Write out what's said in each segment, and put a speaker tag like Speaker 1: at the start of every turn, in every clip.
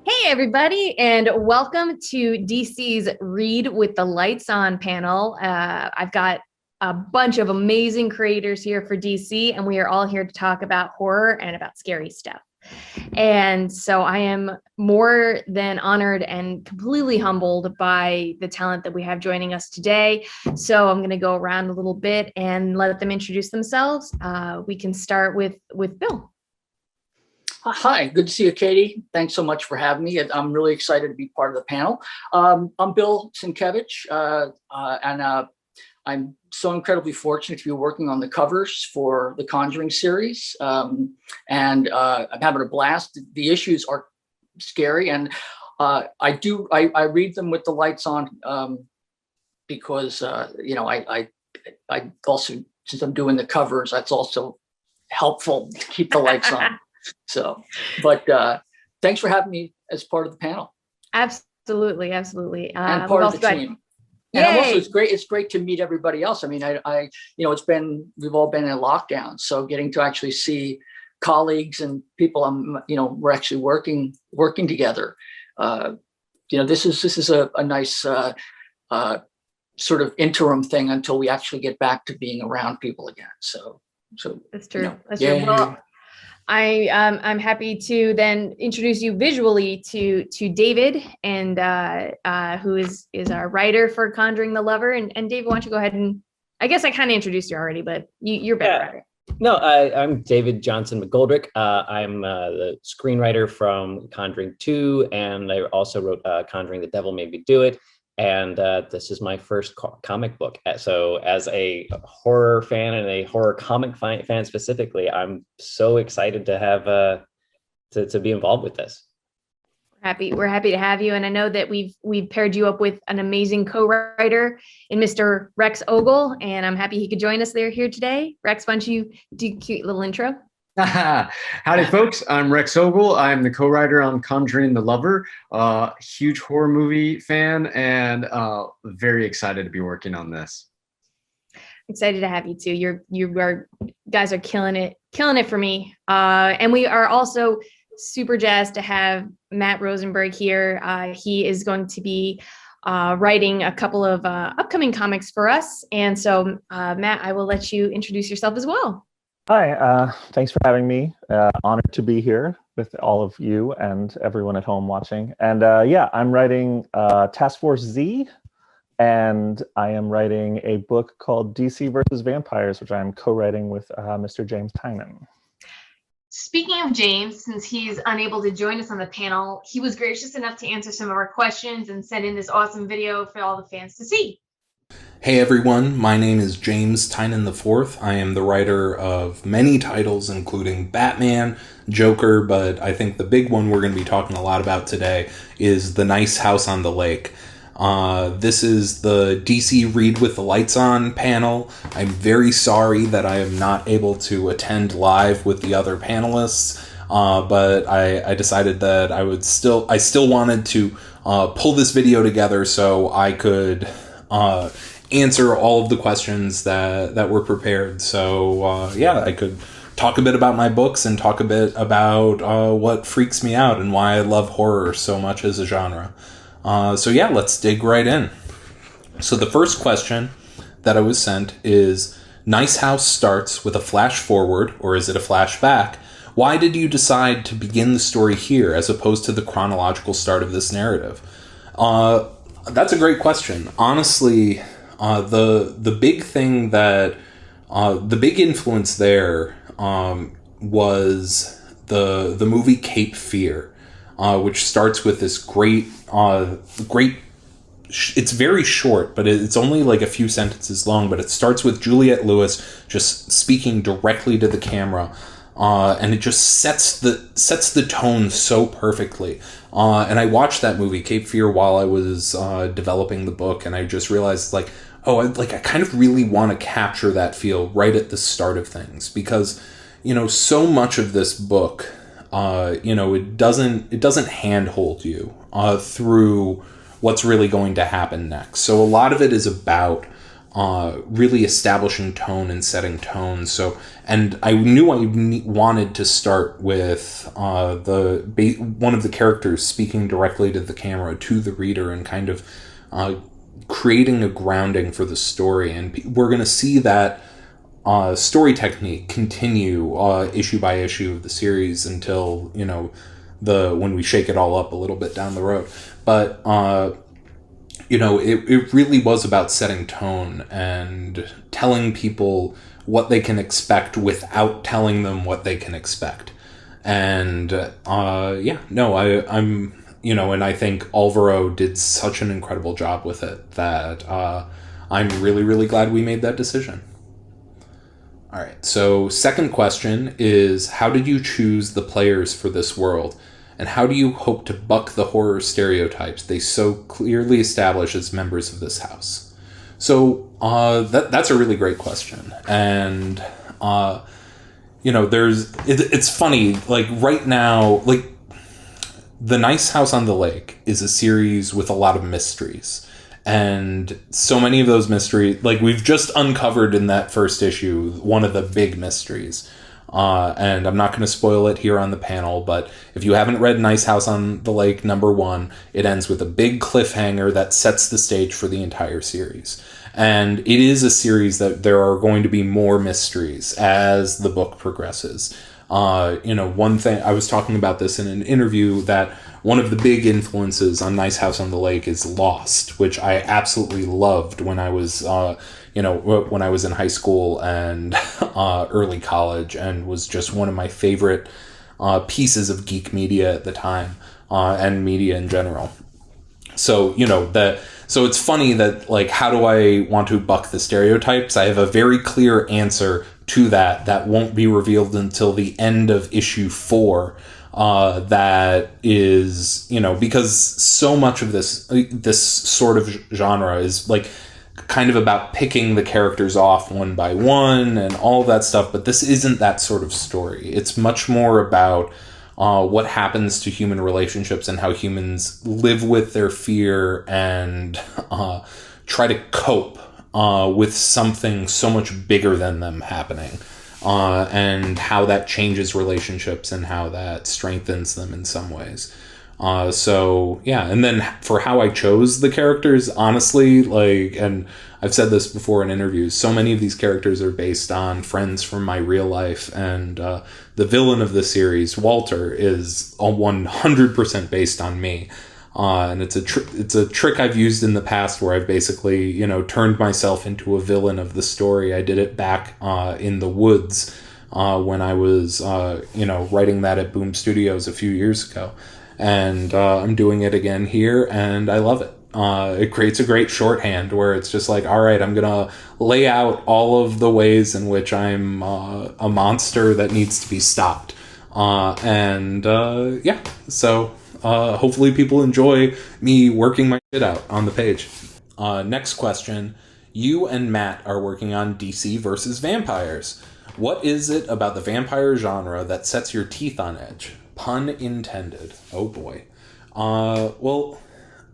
Speaker 1: Hey, everybody, and welcome to DC's Read with the Lights On panel. I've got a bunch of amazing creators here for DC, and we are all here to talk about horror and about scary stuff. And so I am more than honored and completely humbled by the talent that we have joining us today. So I'm going to go around a little bit and let them introduce themselves. We can start with Bill.
Speaker 2: Hi, good to see you, Katie. Thanks so much for having me. I'm really excited to be part of the panel. I'm Bill Sienkiewicz, and I'm so incredibly fortunate to be working on the covers for the Conjuring series. I'm having a blast. The issues are scary, and I read them with the lights on because I also, since I'm doing the covers, that's also helpful to keep the lights on. So, but thanks for having me as part of the panel.
Speaker 1: Absolutely.
Speaker 2: And part of the team. And also, it's great to meet everybody else. I mean, we've all been in lockdown, so getting to actually see colleagues and people, we're actually working together. This is a nice sort of interim thing until we actually get back to being around people again. So
Speaker 1: that's true. That's true. Well, I'm happy to then introduce you visually to David, and who is our writer for Conjuring the Lover. And David, why don't you go ahead and, I guess I kind of introduced you already, but you're better at it.
Speaker 3: No, I'm David Johnson-McGoldrick. I'm the screenwriter from Conjuring 2, and I also wrote Conjuring: The Devil Made Me Do It. And this is my first comic book. So as a horror fan and a horror comic fan specifically, I'm so excited to have to be involved with this.
Speaker 1: We're happy to have you. And I know that we've paired you up with an amazing co-writer in Mr. Rex Ogle, and I'm happy he could join us here today. Rex, why don't you do a cute little intro?
Speaker 4: Howdy, folks. I'm Rex Ogle. I'm the co-writer on Conjuring the Lover. Huge horror movie fan, and very excited to be working on this.
Speaker 1: Excited to have you too. You guys are killing it for me. And we are also super jazzed to have Matt Rosenberg here. He is going to be writing a couple of upcoming comics for us. And so, Matt, I will let you introduce yourself as well.
Speaker 5: Hi, thanks for having me. Honored to be here with all of you and everyone at home watching. And I'm writing Task Force Z, and I am writing a book called DC versus Vampires, which I'm co-writing with Mr. James Tynion.
Speaker 1: Speaking of James, since he's unable to join us on the panel, he was gracious enough to answer some of our questions and send in this awesome video for all the fans to see.
Speaker 6: Hey everyone, my name is James Tynion IV. I am the writer of many titles, including Batman, Joker, but I think the big one we're going to be talking a lot about today is The Nice House on the Lake. This is the DC Read with the Lights On panel. I'm very sorry that I am not able to attend live with the other panelists, but I decided that I still wanted to pull this video together so I could answer all of the questions that were prepared. So I could talk a bit about my books and talk a bit about what freaks me out and why I love horror so much as a genre. Let's dig right in. So the first question that I was sent is, Nice House starts with a flash forward, or is it a flashback? Why did you decide to begin the story here as opposed to the chronological start of this narrative? That's a great question. Honestly, the big thing that the big influence there was the movie Cape Fear, which starts with this great. It's very short, but it's only like a few sentences long. But it starts with Juliette Lewis just speaking directly to the camera. And it just sets the tone so perfectly. And I watched that movie, Cape Fear, while I was developing the book, and I just realized, I kind of really want to capture that feel right at the start of things, because, so much of this book, it doesn't handhold you through what's really going to happen next. So a lot of it is about really establishing tone and setting tone. So, and I knew I wanted to start with one of the characters speaking directly to the camera, to the reader, and kind of creating a grounding for the story. And we're going to see that story technique continue issue by issue of the series until, when we shake it all up a little bit down the road. But it really was about setting tone and telling people what they can expect without telling them what they can expect. And and I think Alvaro did such an incredible job with it that I'm really, really glad we made that decision. All right, so second question is, how did you choose the players for this world? And how do you hope to buck the horror stereotypes they so clearly establish as members of this house? So that's a really great question. And, it's funny, like right now, like The Nice House on the Lake is a series with a lot of mysteries. And so many of those mysteries, like we've just uncovered in that first issue, one of the big mysteries. And I'm not going to spoil it here on the panel, but if you haven't read Nice House on the Lake #1, it ends with a big cliffhanger that sets the stage for the entire series. And it is a series that there are going to be more mysteries as the book progresses. One thing, I was talking about this in an interview, that one of the big influences on Nice House on the Lake is Lost, which I absolutely loved when I was when I was in high school and early college, and was just one of my favorite pieces of geek media at the time, and media in general. So, so it's funny that, like, how do I want to buck the stereotypes? I have a very clear answer to that won't be revealed until the end of issue 4. That is, because so much of this sort of genre is like kind of about picking the characters off one by one and all of that stuff, but this isn't that sort of story. It's much more about what happens to human relationships and how humans live with their fear and try to cope with something so much bigger than them happening, and how that changes relationships and how that strengthens them in some ways. And then for how I chose the characters, honestly, and I've said this before in interviews, so many of these characters are based on friends from my real life, and the villain of the series, Walter, is 100% based on me. And it's a trick I've used in the past where I've basically, turned myself into a villain of the story. I did it back in The Woods when I was, writing that at Boom Studios a few years ago. And I'm doing it again here, and I love it. It creates a great shorthand where it's just like, all right, I'm going to lay out all of the ways in which I'm a monster that needs to be stopped. So hopefully people enjoy me working my shit out on the page. Next question. You and Matt are working on DC versus vampires. What is it about the vampire genre that sets your teeth on edge? Pun intended. Oh boy. Well,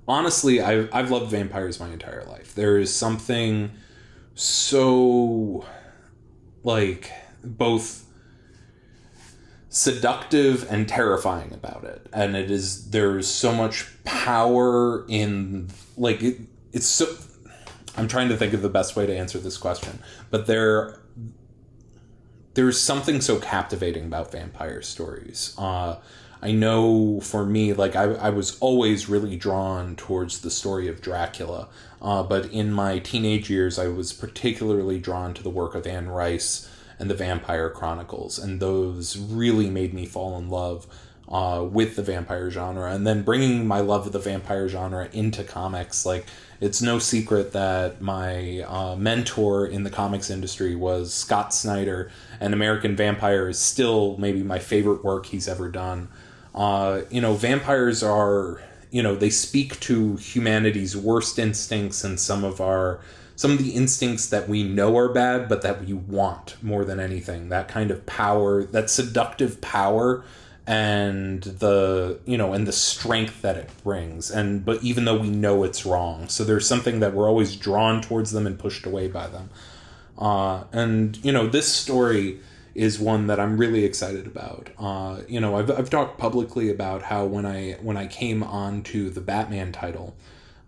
Speaker 6: honestly, I've loved vampires my entire life. There is something so, like, both seductive and terrifying about it. And there's so much power in, like, it's so, I'm trying to think of the best way to answer this question, but there's something so captivating about vampire stories. I know for me, like, I was always really drawn towards the story of Dracula, but in my teenage years, I was particularly drawn to the work of Anne Rice and the Vampire Chronicles, and those really made me fall in love with the vampire genre. And then bringing my love of the vampire genre into comics, like, it's no secret that my mentor in the comics industry was Scott Snyder, and American Vampire is still maybe my favorite work he's ever done. Vampires are, they speak to humanity's worst instincts and some of the instincts that we know are bad, but that we want more than anything. That kind of power, that seductive power and the strength that it brings. But even though we know it's wrong, so there's something that we're always drawn towards them and pushed away by them. This story is one that I'm really excited about. I've talked publicly about how when I came on to the Batman title,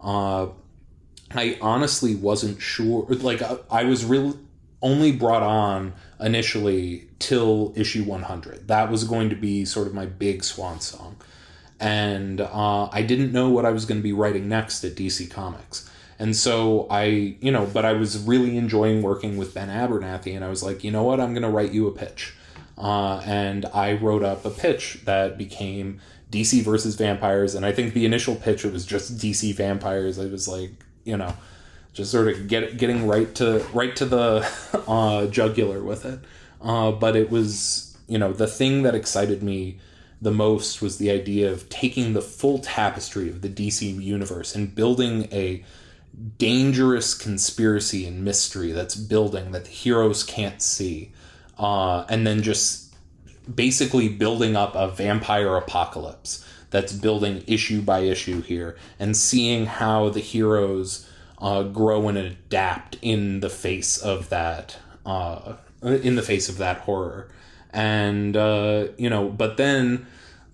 Speaker 6: I honestly wasn't sure. Like, I was really only brought on initially till issue 100. That was going to be sort of my big swan song. And I didn't know what I was going to be writing next at DC Comics. And so but I was really enjoying working with Ben Abernathy, and I was like, you know what, I'm going to write you a pitch. And I wrote up a pitch that became DC versus Vampires. And I think the initial pitch, it was just DC Vampires. I was like, just sort of getting right to the jugular with it. But it was, the thing that excited me the most was the idea of taking the full tapestry of the DC universe and building a dangerous conspiracy and mystery that's building that the heroes can't see, and then just basically building up a vampire apocalypse that's building issue by issue here, and seeing how the heroes grow and adapt in the face of that horror. And but then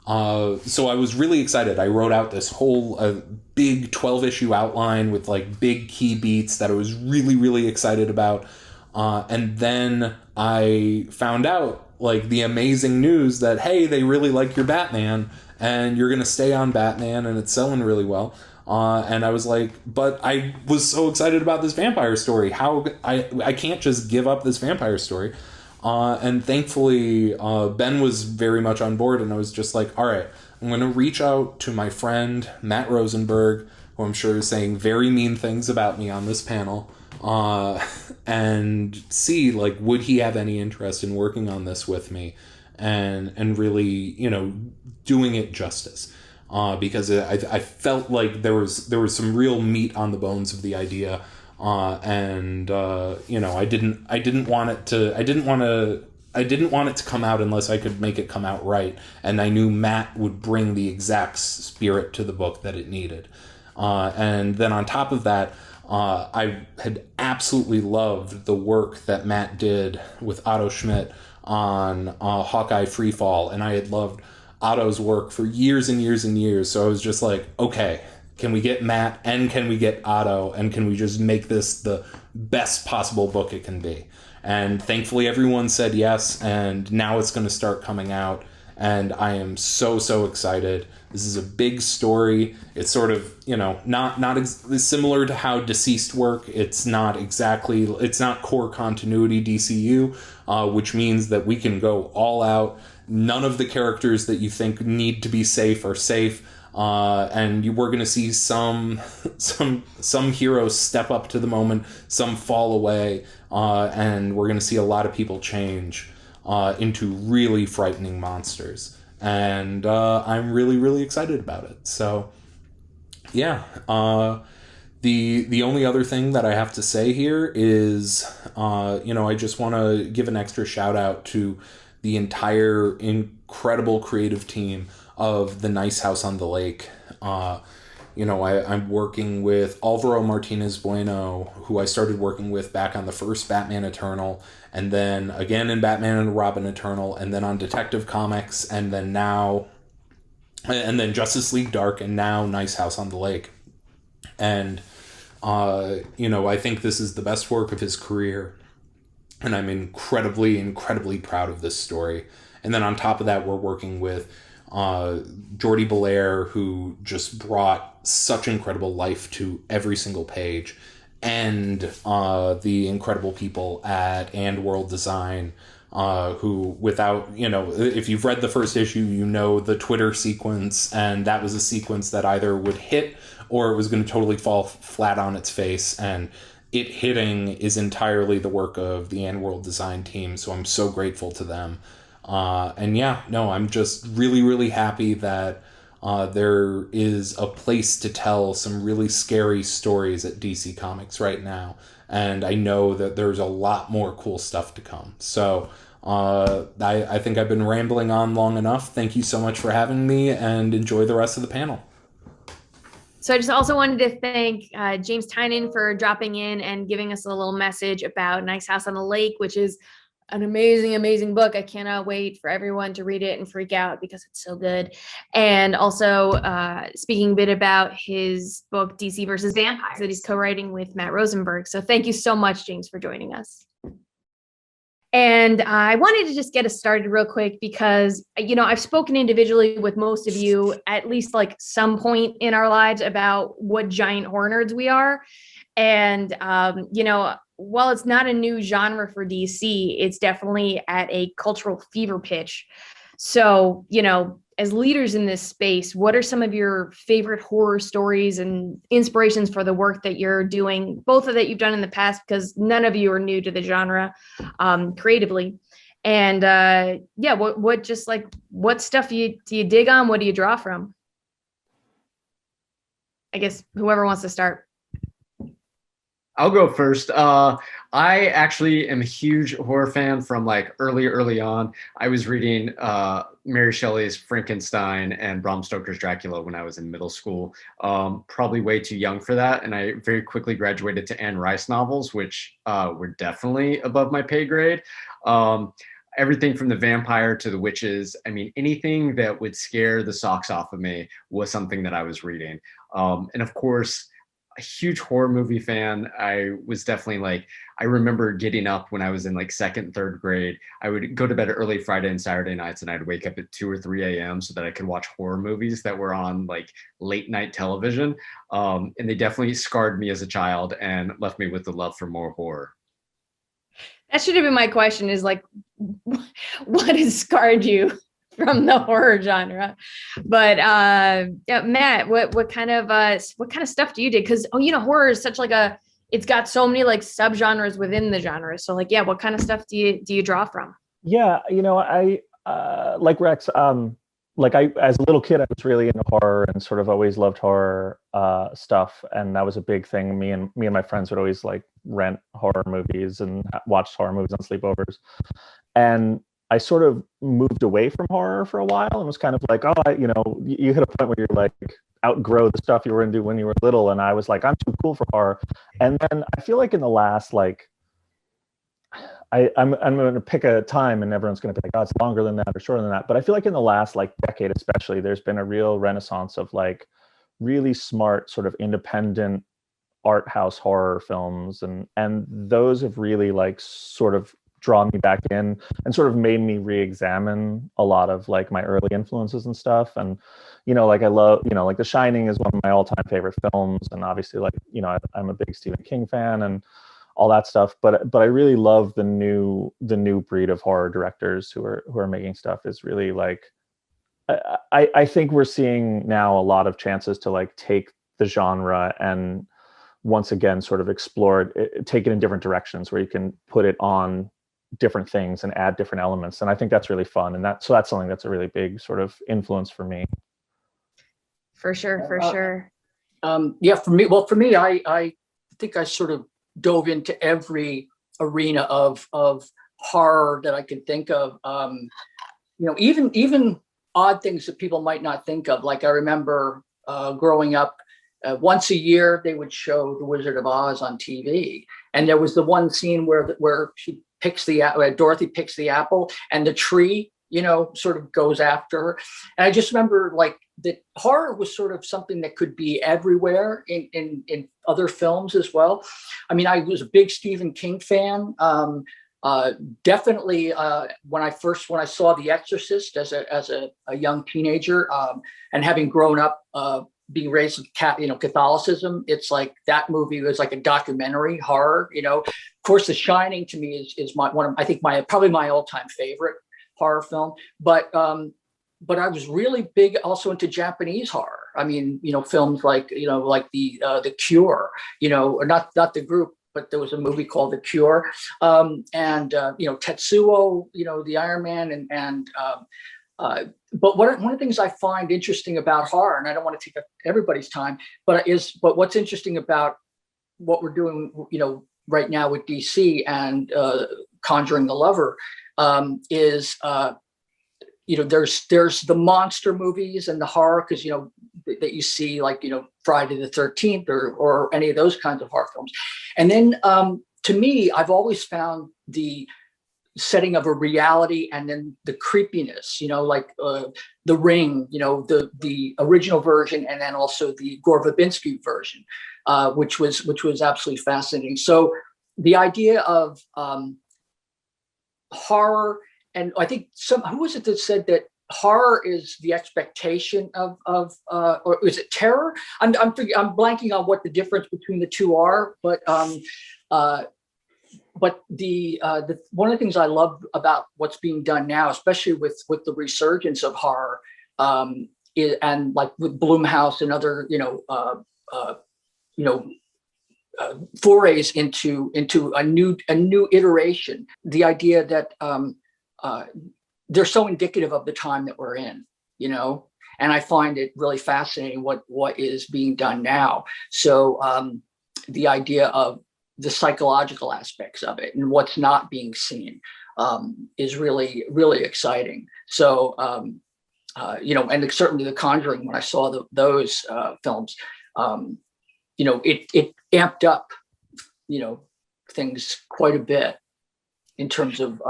Speaker 6: so I was really excited. I wrote out this whole big 12-issue outline with like big key beats that I was really, really excited about. And then I found out like the amazing news that, hey, they really like your Batman and you're going to stay on Batman and it's selling really well. And I was like, but I was so excited about this vampire story. How I can't just give up this vampire story. And thankfully, Ben was very much on board, and I was just like, all right, I'm going to reach out to my friend, Matt Rosenberg, who I'm sure is saying very mean things about me on this panel, and see, like, would he have any interest in working on this with me and really, doing it justice. Because I felt like there was some real meat on the bones of the idea. I didn't want it to come out unless I could make it come out right. And I knew Matt would bring the exact spirit to the book that it needed. And then on top of that, I had absolutely loved the work that Matt did with Otto Schmidt on Hawkeye Freefall. And I had loved Otto's work for years and years and years. So I was just like, okay, can we get Matt and can we get Otto and can we just make this the best possible book it can be? And thankfully everyone said yes, and now it's going to start coming out, and I am so excited. This is a big story. It's sort of, not similar to how Deceased work. It's not core continuity DCU, which means that we can go all out. None of the characters that you think need to be safe are safe. And we're going to see some heroes step up to the moment, some fall away, and we're going to see a lot of people change into really frightening monsters. And I'm really, really excited about it. So, yeah. The only other thing that I have to say here is, I just want to give an extra shout out to the entire incredible creative team of The Nice House on the Lake. I'm working with Alvaro Martinez Bueno, who I started working with back on the first Batman Eternal, and then again in Batman and Robin Eternal, and then on Detective Comics, and then Justice League Dark, and now Nice House on the Lake. And, I think this is the best work of his career, and I'm incredibly, incredibly proud of this story. And then on top of that, we're working with Jordi Belair, who just brought such incredible life to every single page, and the incredible people at And World Design, who, without, if you've read the first issue, the Twitter sequence, and that was a sequence that either would hit or it was going to totally fall flat on its face, and it hitting is entirely the work of the And World Design team, so I'm so grateful to them. I'm just really, really happy that there is a place to tell some really scary stories at DC Comics right now. And I know that there's a lot more cool stuff to come. So I think I've been rambling on long enough. Thank you so much for having me, and enjoy the rest of the panel.
Speaker 1: So I just also wanted to thank James Tynion for dropping in and giving us a little message about Nice House on the Lake, which is an amazing, amazing book. I cannot wait for everyone to read it and freak out because it's so good. And also speaking a bit about his book, DC versus Vampires, that he's co-writing with Matt Rosenberg. So thank you so much, James, for joining us. And I wanted to just get us started real quick because, I've spoken individually with most of you at least like some point in our lives about what giant horror nerds we are. And, while it's not a new genre for DC, it's definitely at a cultural fever pitch. So, as leaders in this space, what are some of your favorite horror stories and inspirations for the work that you're doing, both of that you've done in the past, because none of you are new to the genre creatively. And what stuff do you dig on? What do you draw from? I guess whoever wants to start.
Speaker 4: I'll go first. I actually am a huge horror fan from like early on. I was reading Mary Shelley's Frankenstein and Bram Stoker's Dracula when I was in middle school. Probably way too young for that. And I very quickly graduated to Anne Rice novels, which were definitely above my pay grade. Everything from the vampire to the witches. I mean, anything that would scare the socks off of me was something that I was reading. And of course, a huge horror movie fan. I was definitely I remember getting up when I was in like second, third grade. I would go to bed early Friday and Saturday nights, and I'd wake up at 2 or 3 a.m. so that I could watch horror movies that were on like late night television. And they definitely scarred me as a child and left me with the love for more horror.
Speaker 1: That should have been my question, is like, what has scarred you from the horror genre? But Matt, what kind of stuff do you dig? Because horror is such it's got so many like subgenres within the genre. So what kind of stuff do you draw from?
Speaker 5: Yeah, I like Rex. I as a little kid, I was really into horror and sort of always loved horror stuff, and that was a big thing. Me and my friends would always like rent horror movies and watch horror movies on sleepovers, and I sort of moved away from horror for a while and was kind of like, you hit a point where you're like outgrow the stuff you were into when you were little. And I was like, I'm too cool for horror. And then I feel like in the last, I'm going to pick a time and everyone's going to be like, oh, it's longer than that or shorter than that. But I feel like in the last decade, especially, there's been a real renaissance of really smart sort of independent art house horror films. And those have really sort of drawn me back in and sort of made me re-examine a lot of my early influences and stuff. And I love The Shining is one of my all-time favorite films, and obviously I'm a big Stephen King fan and all that stuff, but I really love the new breed of horror directors who are making stuff. Is really I think we're seeing now a lot of chances to take the genre and once again sort of explore it, take it in different directions where you can put it on different things and add different elements. And I think that's really fun. And that's something that's a really big sort of influence for me.
Speaker 1: For sure.
Speaker 2: For me, I think I sort of dove into every arena of horror that I could think of. Even odd things that people might not think of. Like I remember growing up, once a year they would show The Wizard of Oz on TV, and there was the one scene where she picks Dorothy picks the apple, and the tree, sort of goes after her. And I just remember that horror was sort of something that could be everywhere in other films as well. I mean, I was a big Stephen King fan. Definitely when I saw The Exorcist as a young teenager, and having grown up being raised with Catholicism, it's like that movie was like a documentary horror. Of course, The Shining to me is probably my all-time favorite horror film. But I was really big also into Japanese horror. I mean, films like The Cure, not the group, but there was a movie called The Cure, and Tetsuo, the Iron Man, but one of the things I find interesting about horror, and I don't want to take up everybody's time, but what's interesting about what we're doing, right now with DC and Conjuring the Lover, is there's the monster movies and the horror, because that you see, like Friday the 13th or any of those kinds of horror films. And then to me, I've always found the setting of a reality and then the creepiness, like The Ring, the original version, and then also the Gore Verbinski version, which was absolutely fascinating. So the idea of horror, and I think who was it that said that horror is the expectation of or is it terror? I'm blanking on what the difference between the two are, but the one of the things I love about what's being done now, especially with the resurgence of horror, and like with Blumhouse and other forays into a new iteration, the idea that they're so indicative of the time that we're in, and I find it really fascinating what is being done now. So the idea of the psychological aspects of it and what's not being seen is really, really exciting. So, and certainly The Conjuring, when I saw those films, it amped up, things quite a bit in terms of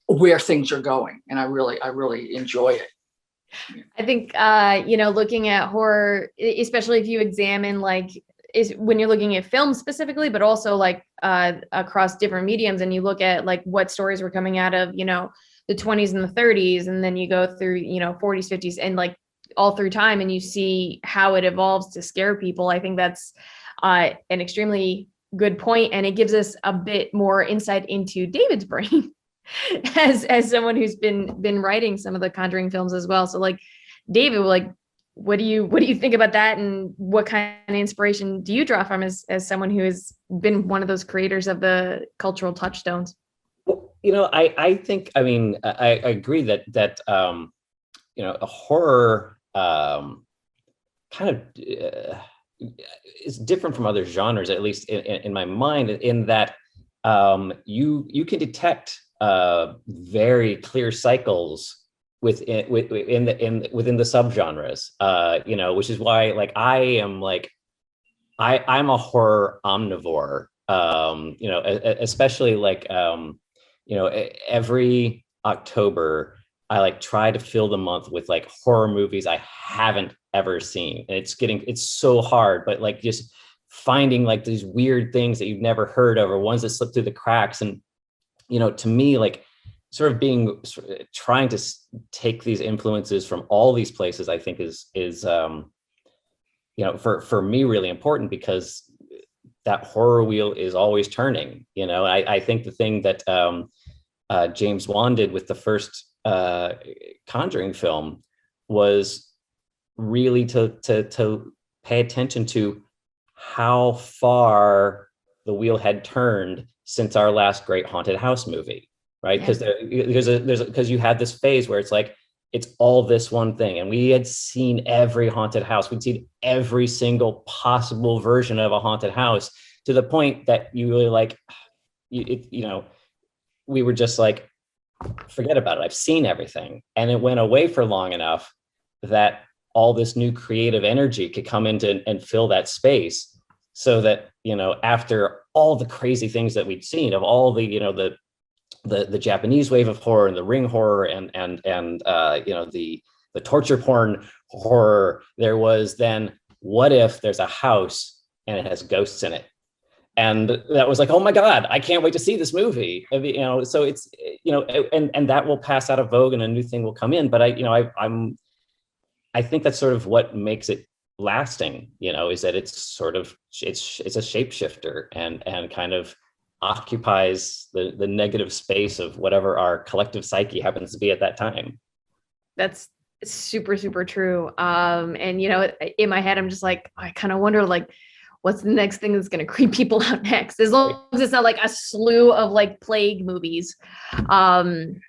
Speaker 2: where things are going. And I really enjoy it.
Speaker 1: I think, looking at horror, especially if you examine is when you're looking at film specifically, but also across different mediums, and you look at what stories were coming out of, the 20s and the 30s, and then you go through, 40s, 50s, and all through time, and you see how it evolves to scare people. I think that's an extremely good point, and it gives us a bit more insight into David's brain as someone who's been writing some of the Conjuring films as well. So David, what do you think about that, and what kind of inspiration do you draw from as someone who has been one of those creators of the cultural touchstones?
Speaker 3: Well, I think, I agree that a horror kind of is different from other genres, at least in my mind, in that you can detect very clear cycles within the subgenres, which is why I'm a horror omnivore, especially every October I try to fill the month with horror movies I haven't ever seen, and it's so hard, but just finding these weird things that you've never heard of, or ones that slip through the cracks. And to me, trying to take these influences from all these places, I think is for me really important, because that horror wheel is always turning. I think the thing that James Wan did with the first Conjuring film was really to pay attention to how far the wheel had turned since our last great haunted house movie, right? Because because you had this phase where it's all this one thing, and we had seen every haunted house. We'd seen every single possible version of a haunted house, to the point that you really we were just forget about it. I've seen everything. And it went away for long enough that all this new creative energy could come into and fill that space, so that, after all the crazy things that we'd seen, of all the Japanese wave of horror and the Ring horror and the torture porn horror, there was then, what if there's a house and it has ghosts in it? And that was oh my God, I can't wait to see this movie. So it's, and that will pass out of vogue and a new thing will come in. But I think that's sort of what makes it lasting, is that it's a shapeshifter and kind of occupies the negative space of whatever our collective psyche happens to be at that time.
Speaker 1: That's super, super true. And, in my head, I'm just I kind of wonder, what's the next thing that's going to creep people out next, as long as it's not like a slew of like plague movies. But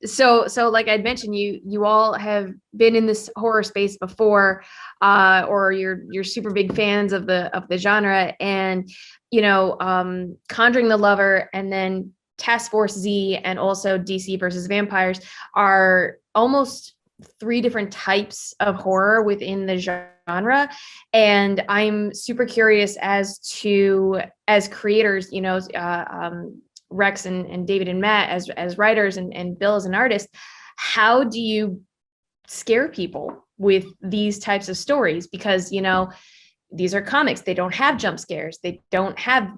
Speaker 1: so like I'd mentioned, you all have been in this horror space before, or you're super big fans of the genre, and Conjuring the Lover, and then Task Force Z, and also DC versus Vampires are almost 3 different types of horror within the genre. And I'm super curious as creators, Rex and David and Matt as writers, and Bill as an artist, how do you scare people with these types of stories? Because, these are comics. They don't have jump scares. They don't have,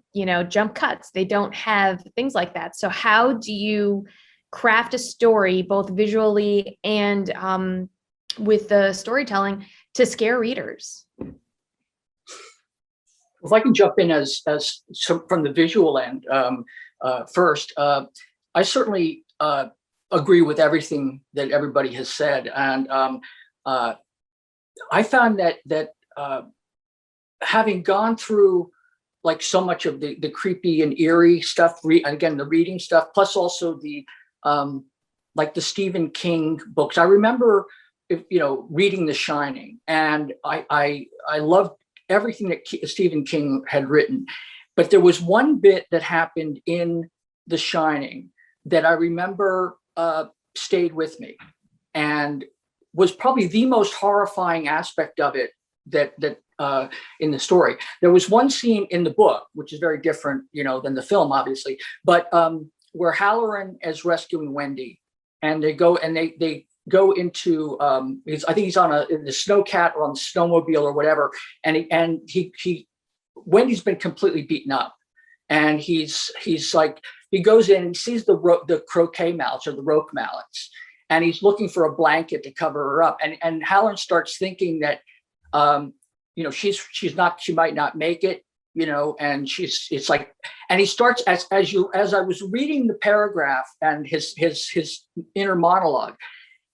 Speaker 1: jump cuts. They don't have things like that. So how do you craft a story, both visually and with the storytelling, to scare readers?
Speaker 2: If I can jump in as from the visual end first, I certainly agree with everything that everybody has said, and I found that having gone through like so much of the creepy and eerie stuff, again the reading stuff, plus also the like the Stephen King books. I remember reading The Shining, and I loved everything that Stephen King had written. But there was one bit that happened in The Shining that I remember stayed with me, and was probably the most horrifying aspect of it that in the story. There was one scene in the book, which is very different, than the film, obviously, but where Halloran is rescuing Wendy, and they go into I think he's on the snowcat or on the snowmobile or whatever, and he Wendy's been completely beaten up, and he's like, he goes in and sees the croquet mallets or the rope mallets, and he's looking for a blanket to cover her up, and Halloran starts thinking that she might not make it, and it's like, and he starts as I was reading the paragraph and his inner monologue,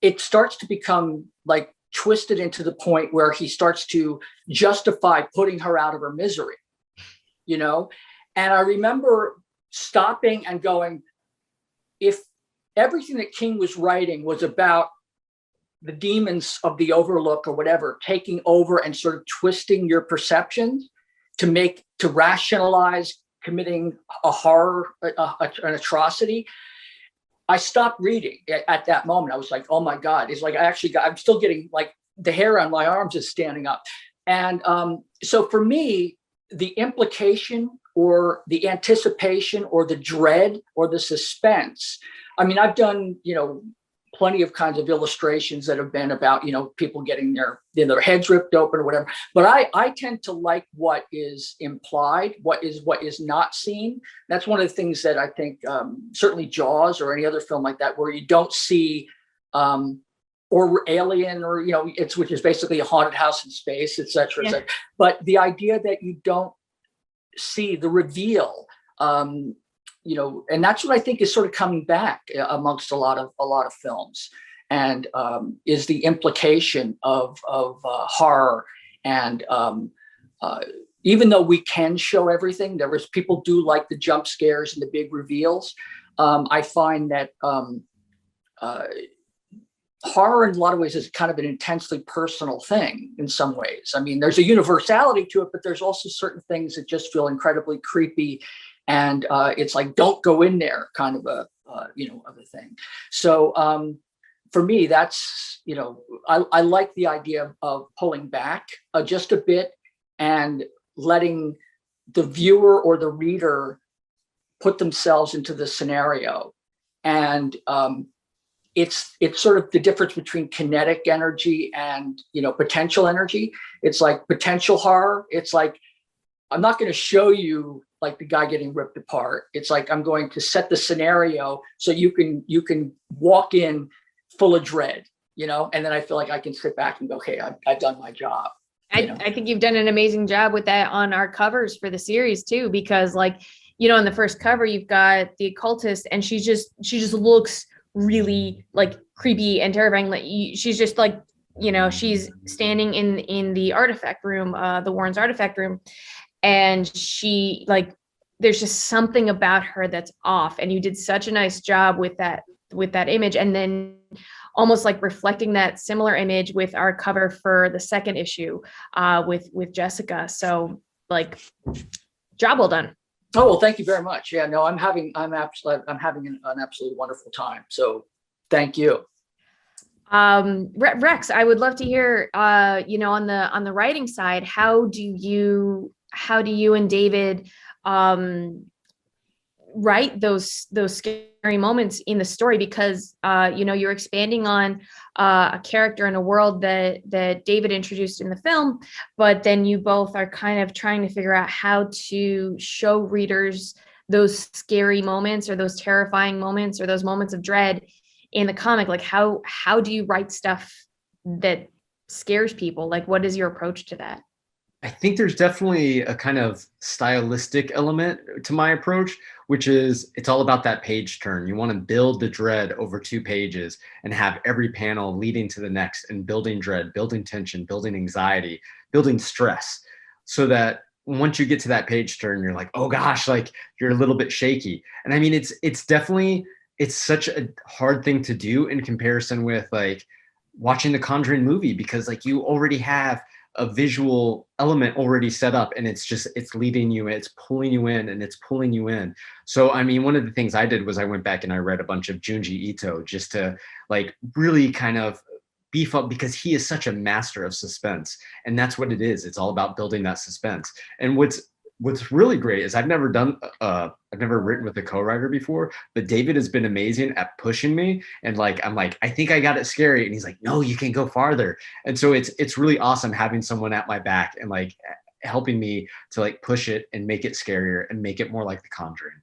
Speaker 2: it starts to become like twisted into the point where he starts to justify putting her out of her misery, and I remember stopping and going, if everything that King was writing was about the demons of the Overlook or whatever taking over and sort of twisting your perceptions to rationalize committing a horror, an atrocity, I stopped reading at that moment. I was like, oh my God. It's like, I'm still getting like the hair on my arms is standing up. And so for me, the implication or the anticipation or the dread or the suspense, I mean, I've done, plenty of kinds of illustrations that have been about, people getting their heads ripped open or whatever. But I tend to like what is implied, what is not seen. That's one of the things that I think certainly Jaws or any other film like that, where you don't see or Alien or, which is basically a haunted house in space, et cetera, et cetera. But the idea that you don't see the reveal, and that's what I think is sort of coming back amongst a lot of films, and is the implication of horror. And even though we can show everything, people do like the jump scares and the big reveals. I find that horror in a lot of ways is kind of an intensely personal thing in some ways. I mean, there's a universality to it, but there's also certain things that just feel incredibly creepy. And it's like, don't go in there kind of of a thing. So for me, that's, I like the idea of pulling back just a bit and letting the viewer or the reader put themselves into the scenario. And it's sort of the difference between kinetic energy and, potential energy. It's like potential horror. It's like, I'm not going to show you like the guy getting ripped apart. It's like, I'm going to set the scenario so you can walk in full of dread, and then I feel like I can sit back and go, okay, I've done my job.
Speaker 1: I think you've done an amazing job with that on our covers for the series too, because like, in the first cover, you've got the occultist, and she just looks really like creepy and terrifying. Like she's just like she's standing in the artifact room, the Warren's artifact room, and she like, there's just something about her that's off. And you did such a nice job with that image. And then almost like reflecting that similar image with our cover for the second issue, with Jessica. So like, job well done.
Speaker 2: Oh, well, thank you very much. Yeah, no, I'm having an absolutely wonderful time. So thank you.
Speaker 1: Rex, I would love to hear, on the writing side, how do you and David write those scary moments in the story? Because you're expanding on a character in a world that David introduced in the film, but then you both are kind of trying to figure out how to show readers those scary moments, or those terrifying moments, or those moments of dread in the comic. Like, how do you write stuff that scares people? Like, what is your approach to that?
Speaker 4: I think there's definitely a kind of stylistic element to my approach, which is it's all about that page turn. You want to build the dread over 2 pages and have every panel leading to the next, and building dread, building tension, building anxiety, building stress, so that once you get to that page turn, you're like, oh gosh, like you're a little bit shaky. And I mean, it's definitely, it's such a hard thing to do in comparison with like watching the Conjuring movie, because like you already have a visual element already set up, and it's leading you, it's pulling you in, and it's pulling you in. So, I mean, one of the things I did was I went back and I read a bunch of Junji Ito just to like really kind of beef up, because he is such a master of suspense, and that's what it is. It's all about building that suspense. And what's really great is I've never written with a co-writer before, but David has been amazing at pushing me. And like, I'm like, I think I got it scary. And he's like, no, you can go farther. And so it's really awesome having someone at my back and like helping me to like push it and make it scarier and make it more like The Conjuring.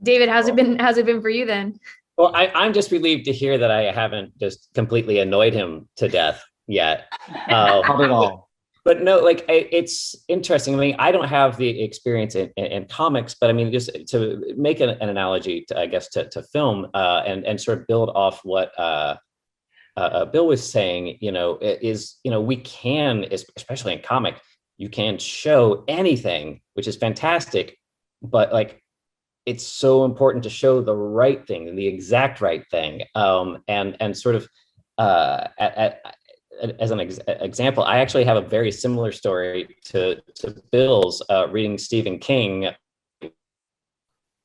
Speaker 1: David, how's it been for you then?
Speaker 3: Well, I'm just relieved to hear that I haven't just completely annoyed him to death yet.
Speaker 4: Not at all.
Speaker 3: But no, like it's interesting. I mean, I don't have the experience in comics, but I mean, just to make an analogy, I guess, to film and sort of build off what Bill was saying, we can, especially in comic, you can show anything, which is fantastic, but like, it's so important to show the right thing and the exact right thing. And sort of as an example, I actually have a very similar story to Bill's, reading Stephen King.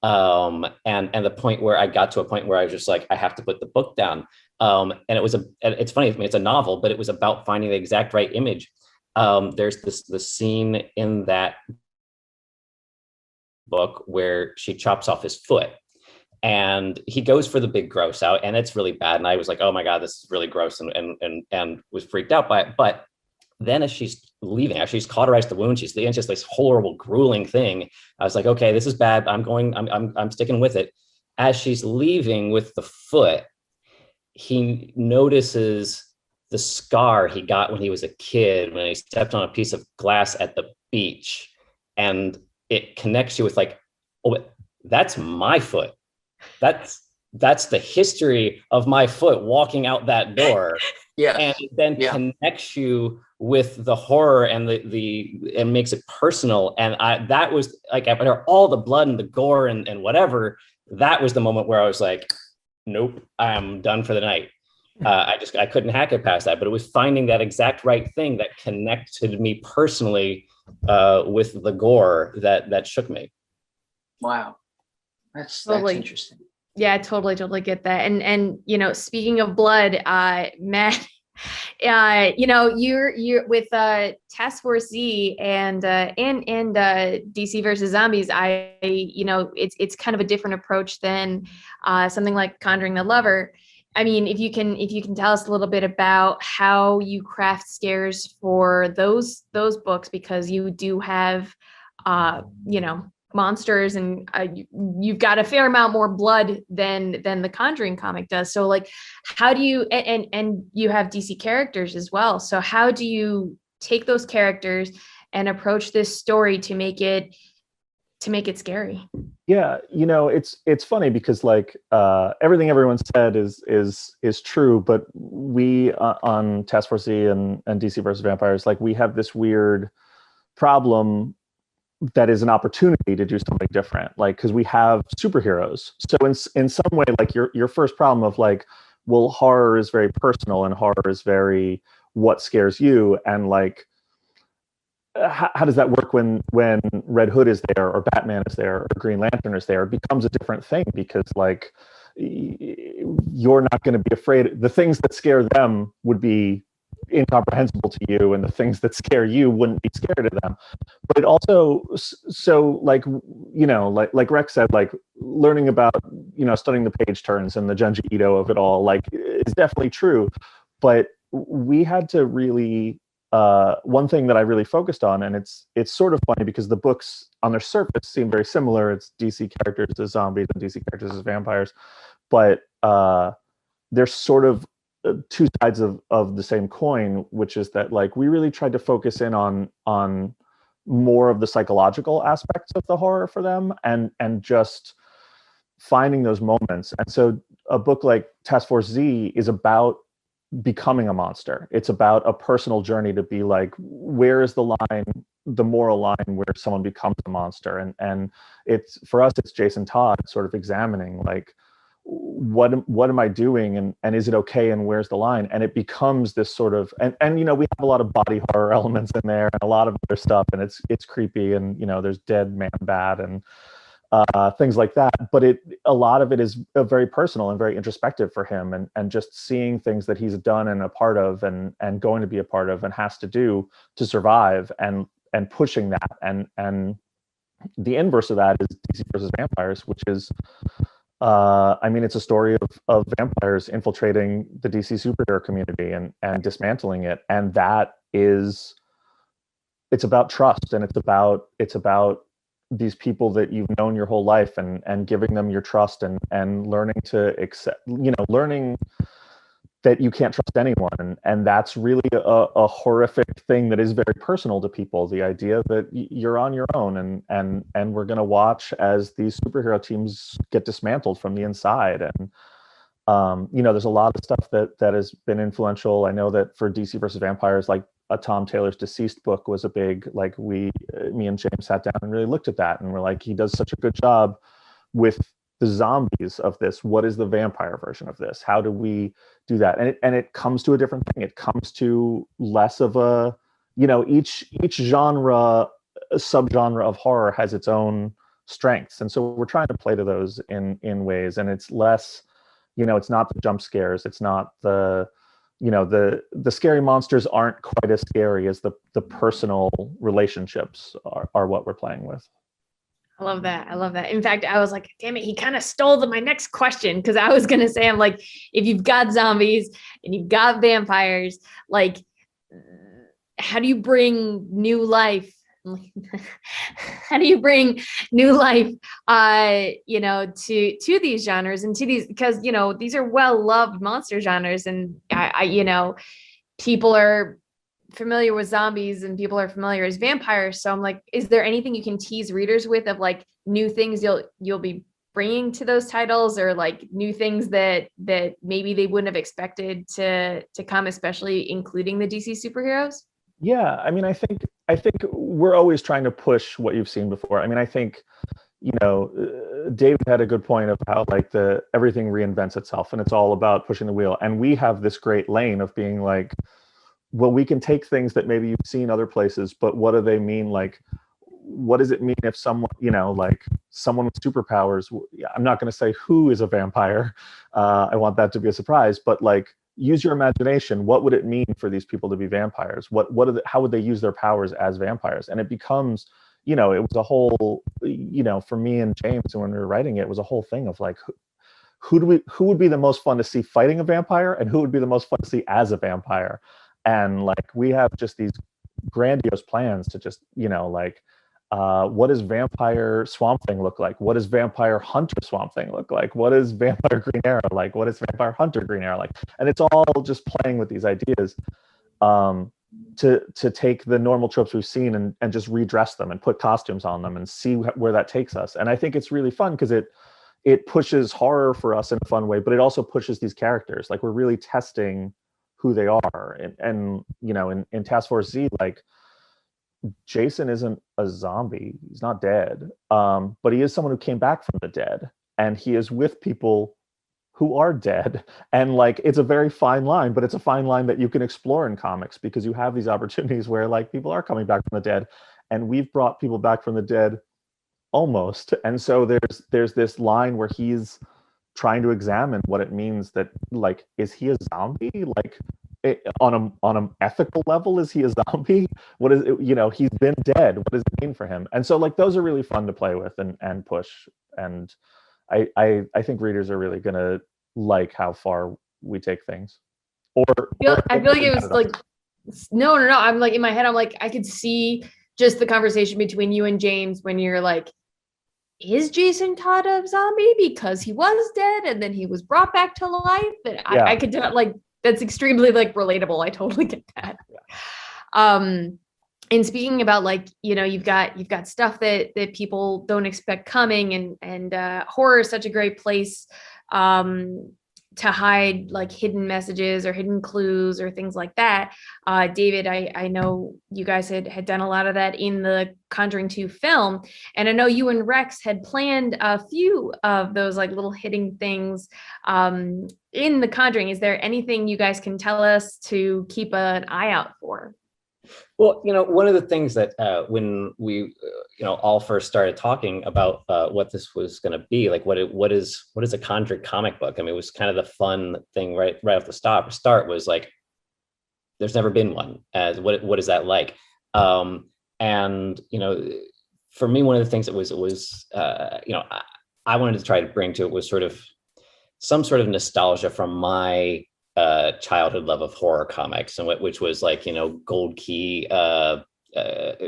Speaker 3: And the point where I got to a point where I was just like, I have to put the book down. And it's funny, I mean, it's a novel, but it was about finding the exact right image. There's the scene in that book where she chops off his foot. And he goes for the big gross out, and it's really bad. And I was like, oh my God, this is really gross, and was freaked out by it. But then as she's leaving, after she's cauterized the wound, it's just this horrible, grueling thing. I was like, okay, this is bad. I'm sticking with it. As she's leaving with the foot, he notices the scar he got when he was a kid, when he stepped on a piece of glass at the beach. And it connects you with like, oh, that's my foot. That's the history of my foot walking out that door.
Speaker 2: Yeah.
Speaker 3: And it then connects you with the horror and and makes it personal. And that was like, after all the blood and the gore and whatever, that was the moment where I was like, nope, I'm done for the night. I couldn't hack it past that, but it was finding that exact right thing that connected me personally with the gore that shook me.
Speaker 2: Wow. That's interesting.
Speaker 1: Yeah, I totally get that. And speaking of blood, Matt, you're with Task Force Z and DC versus Zombies. It's kind of a different approach than something like Conjuring the Lover. I mean, if you can tell us a little bit about how you craft scares for those books, because you do have monsters, and you've got a fair amount more blood than the Conjuring comic does. So like, how do you, and you have DC characters as well. So how do you take those characters and approach this story to make it to make it scary.
Speaker 5: Yeah, it's funny because like everything everyone said is true, but we on Task Force Z and DC versus Vampires, like we have this weird problem that is an opportunity to do something different, like because we have superheroes. So in some way, like your first problem of like, well, horror is very personal and horror is very what scares you, and like how does that work when Red Hood is there or Batman is there or Green Lantern is there? It becomes a different thing because like you're not going to be afraid. The things that scare them would be incomprehensible to you, and the things that scare you wouldn't be scary to them. But it also, so like like Rex said, like learning about studying the page turns and the Junji Ito of it all, like is definitely true. But we had to really one thing that I really focused on, and it's sort of funny because the books on their surface seem very similar. It's DC characters as zombies and DC characters as vampires, but they're sort of two sides of the same coin, which is that like we really tried to focus in on more of the psychological aspects of the horror for them, and just finding those moments. And so a book like Task Force Z is about becoming a monster. It's about a personal journey to be like, where is the line, the moral line where someone becomes a monster? And it's, for us, it's Jason Todd sort of examining like, what am I doing, and is it okay, and where's the line? And it becomes this sort of, and we have a lot of body horror elements in there and a lot of other stuff, and it's creepy, and there's dead man bad and things like that. But a lot of it is very personal and very introspective for him, and just seeing things that he's done and a part of, and going to be a part of, and has to do to survive, and pushing that. And the inverse of that is DC versus Vampires, which is it's a story of vampires infiltrating the DC superhero community and dismantling it. And that is, it's about trust, and it's about these people that you've known your whole life, and giving them your trust, and learning to accept, learning that you can't trust anyone. And that's really a horrific thing that is very personal to people. The idea that you're on your own, and we're going to watch as these superhero teams get dismantled from the inside. And, there's a lot of stuff that has been influential. I know that for DC versus Vampires, like Tom Taylor's Deceased book was a big, like me and James sat down and really looked at that, and we're like, he does such a good job with the zombies of this. What is the vampire version of this? How do we do that? And it comes to a different thing. It comes to less of a, each genre, subgenre of horror has its own strengths. And so we're trying to play to those in ways. And it's less, it's not the jump scares. It's not the, the scary monsters aren't quite as scary as the personal relationships are what we're playing with.
Speaker 1: I love that. I love that. In fact, I was like, damn it, he kind of stole my next question, because I was going to say, I'm like, if you've got zombies and you've got vampires, like, how do you bring new life? How do you bring new life, to these genres and to these, because, these are well-loved monster genres, and people are familiar with zombies and people are familiar as vampires. So I'm like, is there anything you can tease readers with of like new things you'll be bringing to those titles, or like new things that maybe they wouldn't have expected to come, especially including the DC superheroes?
Speaker 5: Yeah, I think we're always trying to push what you've seen before. I think, David had a good point of how like everything reinvents itself, and it's all about pushing the wheel. And we have this great lane of being like, well, we can take things that maybe you've seen other places, but what do they mean? Like, what does it mean if someone, like someone with superpowers, I'm not going to say who is a vampire. I want that to be a surprise, but like, use your imagination. What would it mean for these people to be vampires? How would they use their powers as vampires? And it becomes, it was a whole, for me and James, when we were writing it, was a whole thing of like, who would be the most fun to see fighting a vampire, and who would be the most fun to see as a vampire? And like, we have just these grandiose plans to just, what does vampire Swamp Thing look like? What does vampire hunter Swamp Thing look like? What is vampire Green Arrow like? What is vampire hunter Green Arrow like? And it's all just playing with these ideas. to take the normal tropes we've seen and just redress them and put costumes on them and see where that takes us. And I think it's really fun because it pushes horror for us in a fun way, but it also pushes these characters. Like, we're really testing who they are. And you know, in Task Force Z, like, Jason isn't a zombie. He's not dead. But he is someone who came back from the dead, and he is with people who are dead. And like, it's a very fine line, but it's a fine line that you can explore in comics, because you have these opportunities where like people are coming back from the dead, and we've brought people back from the dead almost. And so there's this line where he's trying to examine what it means that, like, is he a zombie? Like, on an ethical level, is he a zombie? What is it, you know, he's been dead, what does it mean for him? And so like, those are really fun to play with and push. And I think readers are really gonna like how far we take things.
Speaker 1: I feel like it was like, no. I'm like, in my head, I'm like, I could see just the conversation between you and James when you're like, is Jason Todd a zombie because he was dead and then he was brought back to life? And
Speaker 5: Yeah.
Speaker 1: I could like, that's extremely like relatable. I totally get that. Yeah. And speaking about, like, you know, you've got stuff that people don't expect coming, and horror is such a great place to hide like hidden messages or hidden clues or things like that. David, I know you guys had done a lot of that in the Conjuring 2 film, and I know you and Rex had planned a few of those like little hidden things in the Conjuring. Is there anything you guys can tell us to keep an eye out for?
Speaker 3: Well, you know, one of the things that when we, you know, all first started talking about what this was going to be, like, what is a Conjuring comic book? I mean, it was kind of the fun thing right off the start was like, there's never been one. What is that like? And you know, for me, one of the things that was you know, I wanted to try to bring to it was sort of some sort of nostalgia from my childhood love of horror comics, and which was like, you know, Gold Key,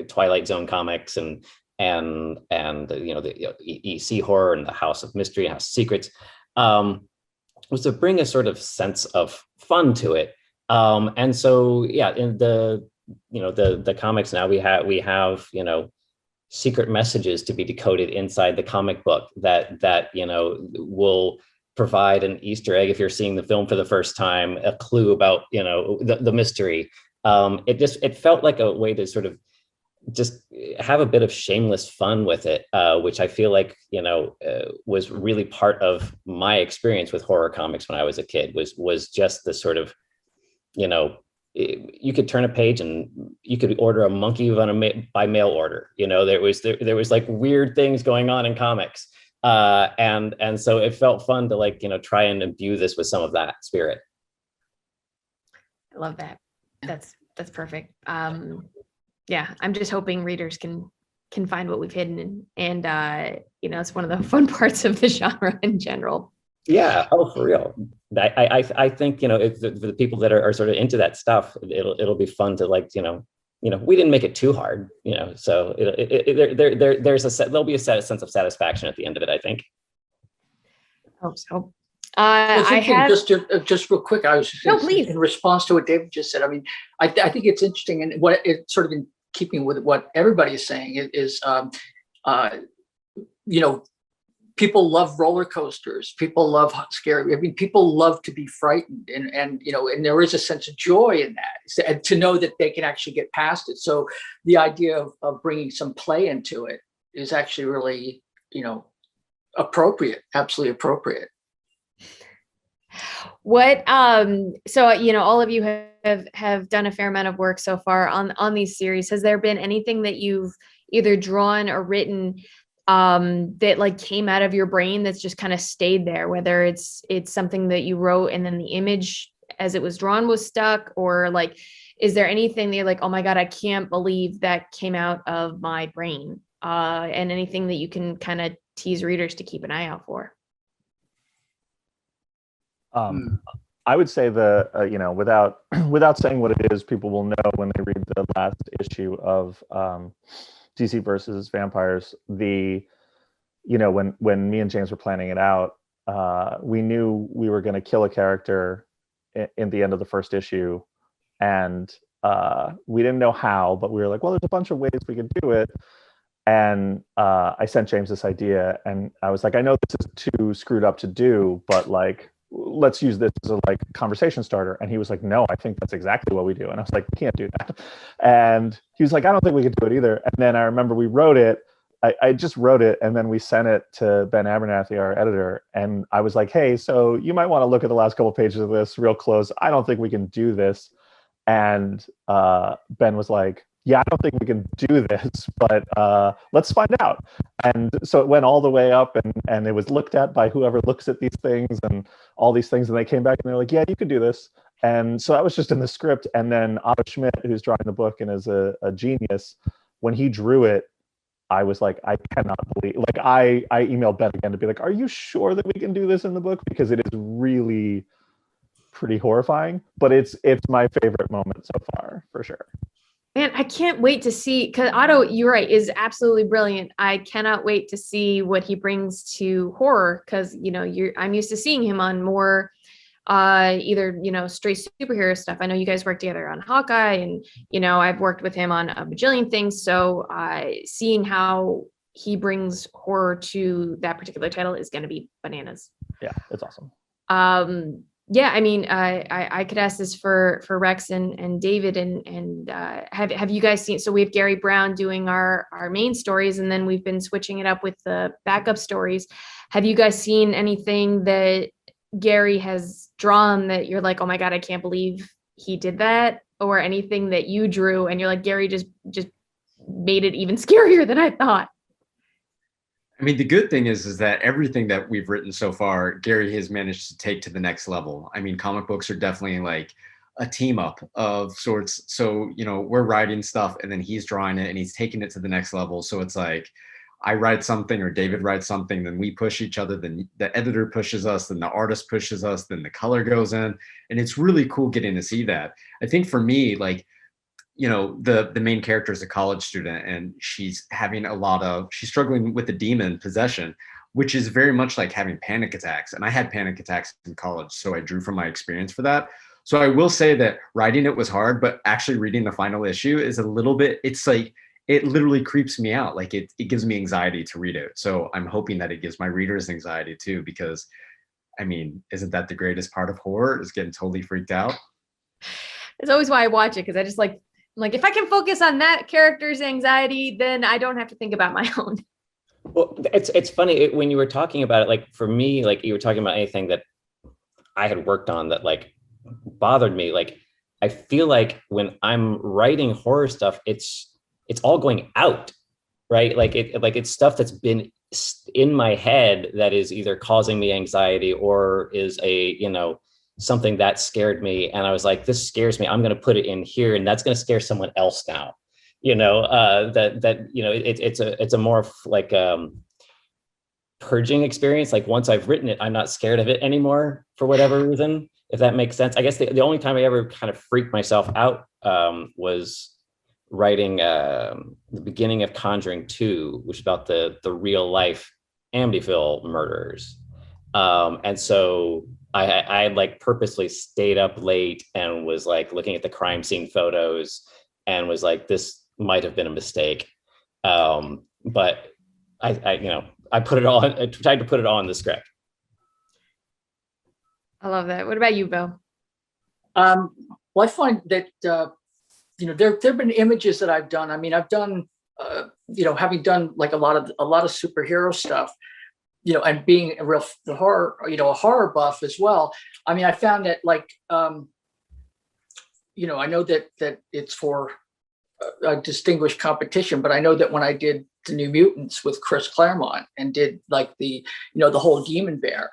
Speaker 3: Twilight Zone comics, and you know, the EC horror and the House of Mystery and House of Secrets, was to bring a sort of sense of fun to it. And so yeah, in the, you know, the comics now, we have you know, secret messages to be decoded inside the comic book that you know, will provide an Easter egg if you're seeing the film for the first time, a clue about, you know, the mystery. It felt like a way to sort of just have a bit of shameless fun with it, which I feel like, you know, was really part of my experience with horror comics when I was a kid, was just the sort of, you know, you could turn a page and you could order a monkey by mail order. You know, there was like weird things going on in comics. And so it felt fun to, like, you know, try and imbue this with some of that spirit.
Speaker 1: I love that. That's perfect. Yeah, I'm just hoping readers can find what we've hidden, and you know, it's one of the fun parts of the genre in general.
Speaker 3: Yeah, oh, for real. I think, you know, for the people that are sort of into that stuff, it'll be fun to, like, you know, we didn't make it too hard, you know, so there'll be a sense of satisfaction at the end of it, I think.
Speaker 1: I hope so.
Speaker 2: Just real quick, I was just
Speaker 1: please.
Speaker 2: In response to what David just said. I mean, I think it's interesting, and what it's sort of in keeping with what everybody is saying is, you know, people love roller coasters. People love scary. I mean, people love to be frightened, and you know, and there is a sense of joy in that, and to know that they can actually get past it. So the idea of bringing some play into it is actually really, you know, appropriate, absolutely appropriate.
Speaker 1: What so, you know, all of you have done a fair amount of work so far on these series. Has there been anything that you've either drawn or written that like came out of your brain that's just kind of stayed there, whether it's something that you wrote and then the image as it was drawn was stuck, or like, is there anything that you're like, oh my God, I can't believe that came out of my brain, and anything that you can kind of tease readers to keep an eye out for?
Speaker 5: I would say you know, without saying what it is, people will know when they read the last issue of DC versus Vampires. You know, when me and James were planning it out, we knew we were going to kill a character in the end of the first issue, and we didn't know how, but we were like, well, there's a bunch of ways we could do it. And I sent James this idea, and I was like, I know this is too screwed up to do, but like, let's use this as a like conversation starter. And he was like, no, I think that's exactly what we do. And I was like, we can't do that. And he was like, I don't think we could do it either. And then I remember we wrote it. I just wrote it, and then we sent it to Ben Abernathy, our editor. And I was like, hey, so you might want to look at the last couple of pages of this real close. I don't think we can do this. And Ben was like, yeah, I don't think we can do this, but let's find out. And so it went all the way up, and it was looked at by whoever looks at these things and all these things. And they came back and they're like, yeah, you could do this. And so that was just in the script. And then Otto Schmidt, who's drawing the book and is a genius, when he drew it, I was like, I cannot believe, like I emailed Ben again to be like, are you sure that we can do this in the book? Because it is really pretty horrifying, but it's my favorite moment so far, for sure.
Speaker 1: Man, I can't wait to see, because Otto, you're right, is absolutely brilliant. I cannot wait to see what he brings to horror, because, you know, I'm used to seeing him on more either, you know, straight superhero stuff. I know you guys work together on Hawkeye, and, you know, I've worked with him on a bajillion things. So seeing how he brings horror to that particular title is going to be bananas.
Speaker 5: Yeah, it's awesome.
Speaker 1: Yeah, I mean, I could ask this for Rex and David, and have you guys seen? So we have Gary Brown doing our main stories, and then we've been switching it up with the backup stories. Have you guys seen anything that Gary has drawn that you're like, oh my God, I can't believe he did that? Or anything that you drew and you're like, Gary just made it even scarier than I thought?
Speaker 4: I mean, the good thing is that everything that we've written so far, Gary has managed to take to the next level. I mean, comic books are definitely like a team up of sorts. So, you know, we're writing stuff and then he's drawing it and he's taking it to the next level. So it's like, I write something or David writes something, then we push each other, then the editor pushes us, then the artist pushes us, then the color goes in. And it's really cool getting to see that. I think for me, like, you know, the main character is a college student and she's struggling with the demon possession, which is very much like having panic attacks. And I had panic attacks in college, so I drew from my experience for that. So I will say that writing it was hard, but actually reading the final issue is a little bit, it's like, it literally creeps me out. Like it gives me anxiety to read it. So I'm hoping that it gives my readers anxiety too, because I mean, isn't that the greatest part of horror, is getting totally freaked out?
Speaker 1: It's always why I watch it, because I just like if I can focus on that character's anxiety, then I don't have to think about my own.
Speaker 3: Well, it's funny when you were talking about it, like for me, like you were talking about anything that I had worked on that like bothered me. Like I feel like when I'm writing horror stuff, it's all going out, right? Like it's stuff that's been in my head that is either causing me anxiety or is something that scared me. And I was like, this scares me. I'm going to put it in here, and that's going to scare someone else now. It's a more like purging experience. Like once I've written it, I'm not scared of it anymore for whatever reason, if that makes sense. I guess the only time I ever kind of freaked myself out was writing the beginning of Conjuring 2, which is about the real life Amityville murders. And so I like purposely stayed up late and was like looking at the crime scene photos and was like, this might have been a mistake. But I put it all, I tried to put it all in the script.
Speaker 1: I love that. What about you, Bill?
Speaker 2: Well, I find that, there have been images that I've done. I mean, I've done, having done like a lot of superhero stuff, and being a horror buff as well. I mean, I found that like, I know that it's for a distinguished competition, but I know that when I did the New Mutants with Chris Claremont and did like the whole Demon Bear,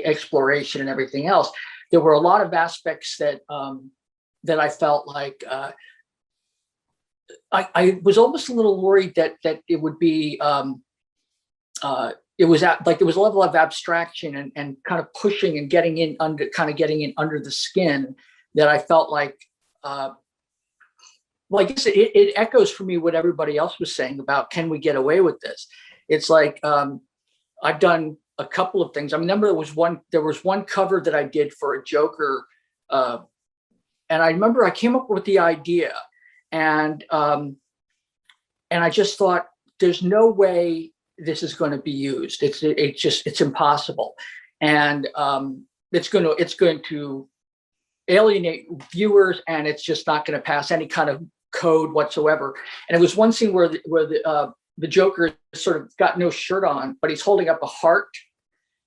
Speaker 2: exploration and everything else, there were a lot of aspects that I felt like I was almost a little worried that it would be there was a level of abstraction and kind of pushing and getting in under the skin that I felt like I guess it echoes for me what everybody else was saying about, can we get away with this? It's like I've done a couple of things. I remember there was one cover that I did for a Joker I remember I came up with the idea, and I just thought, there's no way this is going to be used. It's impossible, and it's going to alienate viewers, and it's just not going to pass any kind of code whatsoever. And it was one scene where the Joker sort of got no shirt on, but he's holding up a heart,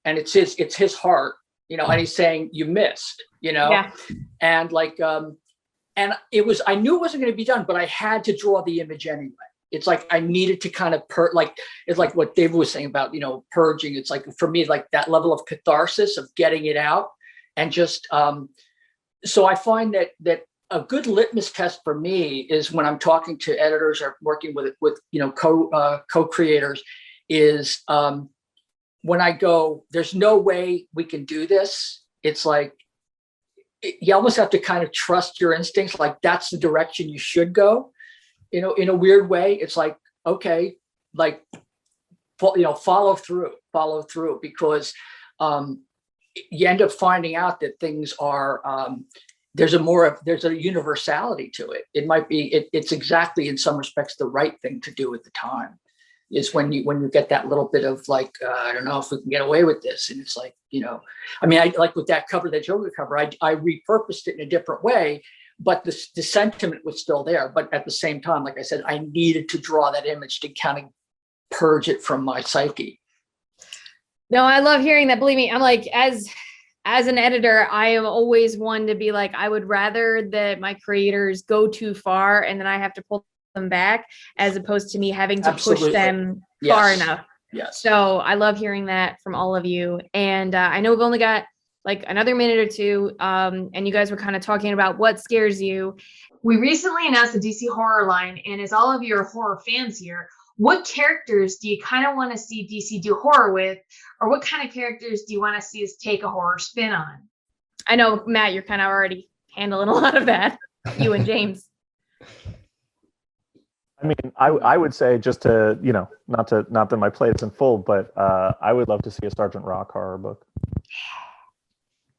Speaker 2: and it's his heart, and he's saying, "You missed,"
Speaker 1: Yeah.
Speaker 2: and like, and it was, I knew it wasn't going to be done, but I had to draw the image anyway. It's like I needed to kind of it's like what David was saying about, purging. It's like, for me, like that level of catharsis of getting it out, and just, so I find that a good litmus test for me is when I'm talking to editors or working with co-creators, is when I go, there's no way we can do this. It's like, you almost have to kind of trust your instincts. Like, that's the direction you should go. In a weird way, it's like, okay, like, follow through, because you end up finding out that things are, there's a universality to it. It might be, it's exactly, in some respects, the right thing to do at the time, is when you get that little bit of like, I don't know if we can get away with this. And it's like, I mean, I like with that cover, that Joker cover, I repurposed it in a different way, but the sentiment was still there. But at the same time, like I said, I needed to draw that image to kind of purge it from my psyche.
Speaker 1: No, I love hearing that. Believe me, I'm like, as an editor, I am always one to be like, I would rather that my creators go too far and then I have to pull them back, as opposed to me having to
Speaker 2: Absolutely.
Speaker 1: push them
Speaker 2: Yes.
Speaker 1: far enough.
Speaker 2: Yes.
Speaker 1: So I love hearing that from all of you. And I know we've only got like another minute or two. And you guys were kind of talking about what scares you. We recently announced the DC horror line, and as all of you are horror fans here, what characters do you kind of want to see DC do horror with, or what kind of characters do you want to see us take a horror spin on? I know, Matt, you're kind of already handling a lot of that, you and James.
Speaker 5: I mean, I would say, just to, not that my plate isn't full, but I would love to see a Sergeant Rock horror book.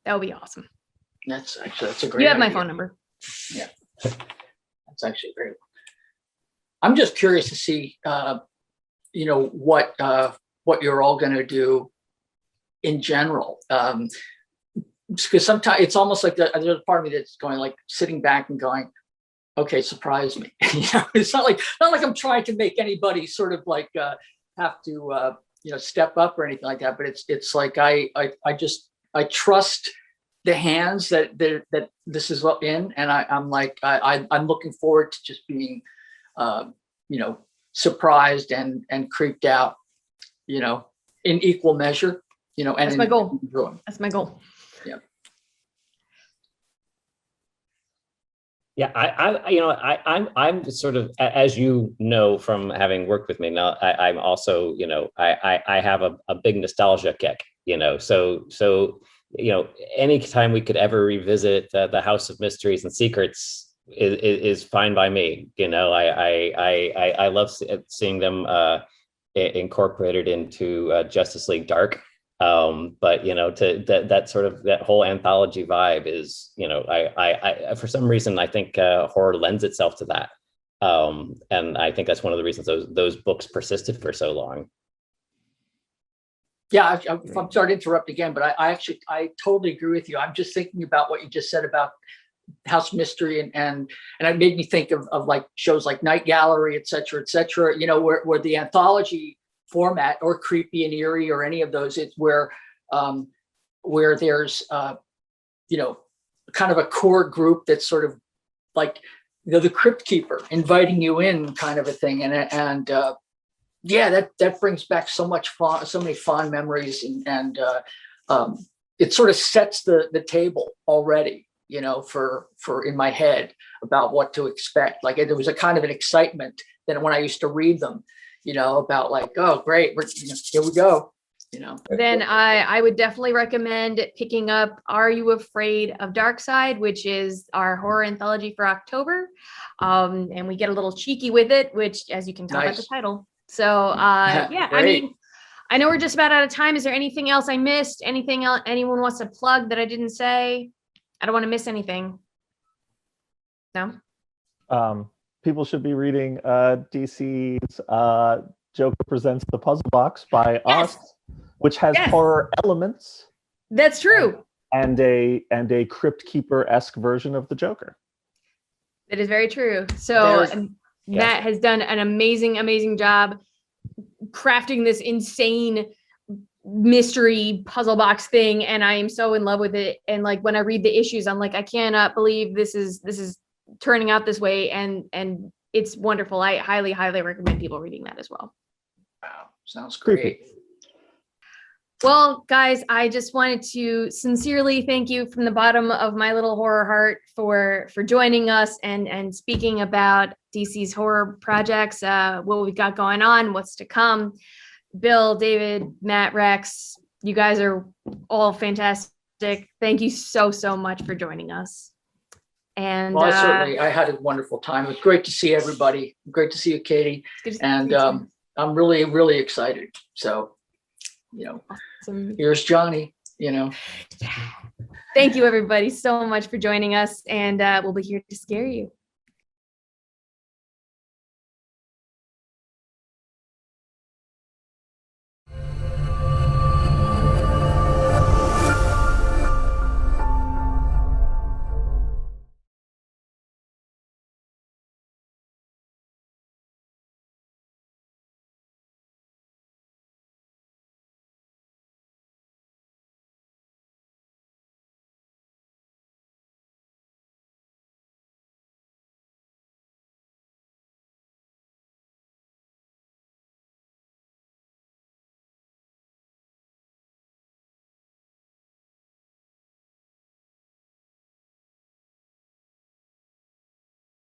Speaker 1: That would be awesome.
Speaker 2: That's a great
Speaker 1: You have my
Speaker 2: idea.
Speaker 1: phone number.
Speaker 2: Yeah, that's actually very. I'm just curious to see, what you're all going to do in general, because sometimes it's almost like there's a part of me that's going, like, sitting back and going, okay, surprise me. It's not like I'm trying to make anybody sort of like have to step up or anything like that. But it's like I trust the hands that this is in, and I'm looking forward to just being surprised and creeped out, in equal measure, and
Speaker 1: That's my goal.
Speaker 2: enjoying.
Speaker 1: That's my goal.
Speaker 2: Yeah.
Speaker 3: Yeah, I'm sort of, as you know from having worked with me now, I'm also, I have a big nostalgia kick, so anytime we could ever revisit the House of Mysteries and Secrets is fine by me. I love seeing them incorporated into Justice League Dark. But that sort of, that whole anthology vibe is, I for some reason I think horror lends itself to that, and I think that's one of the reasons those books persisted for so long.
Speaker 2: Yeah, I'm sorry to interrupt again, but I totally agree with you. I'm just thinking about what you just said about House Mystery, and it made me think of like shows like Night Gallery, et cetera, where the anthology format, or Creepy and Eerie, or any of those, it's where there's kind of a core group that's sort of like the Crypt Keeper inviting you in, kind of a thing, and that brings back so many fond memories, and it sort of sets the table already, for in my head about what to expect. Like, there was a kind of an excitement that when I used to read them, about like, oh, great, here we go.
Speaker 1: Then I would definitely recommend picking up Are You Afraid of Darkside, which is our horror anthology for October. And we get a little cheeky with it, which, as you can tell by the title. So yeah, I mean, I know we're just about out of time. Is there anything else I missed? Anything else anyone wants to plug that I didn't say? I don't want to miss anything. No?
Speaker 5: People should be reading DC's Joker Presents the Puzzlebox by
Speaker 1: Yes.
Speaker 5: us, which has
Speaker 1: Yes.
Speaker 5: horror elements
Speaker 1: That's true.
Speaker 5: and a Crypt Keeper-esque version of the Joker.
Speaker 1: It is very true. So
Speaker 2: There's-
Speaker 1: Matt has done an amazing job crafting this insane mystery puzzle box thing, and I am so in love with it. And like when I read the issues, I'm like, I cannot believe this is turning out this way, and it's wonderful. I highly recommend people reading that as well.
Speaker 2: Wow, sounds
Speaker 5: Creepy.
Speaker 2: great.
Speaker 1: Well, guys, I just wanted to sincerely thank you from the bottom of my little horror heart for joining us and speaking about DC's horror projects, what we've got going on, what's to come. Bill, David, Matt, Rex, you guys are all fantastic. Thank you so much for joining us. And
Speaker 2: Well, I had a wonderful time. It was great to see everybody. Great to see you, Katie.
Speaker 1: it's good to see
Speaker 2: And
Speaker 1: you too.
Speaker 2: I'm really excited. So,
Speaker 1: Awesome.
Speaker 2: here's Johnny,
Speaker 1: Thank you, everybody, so much for joining us, and we'll be here to scare you.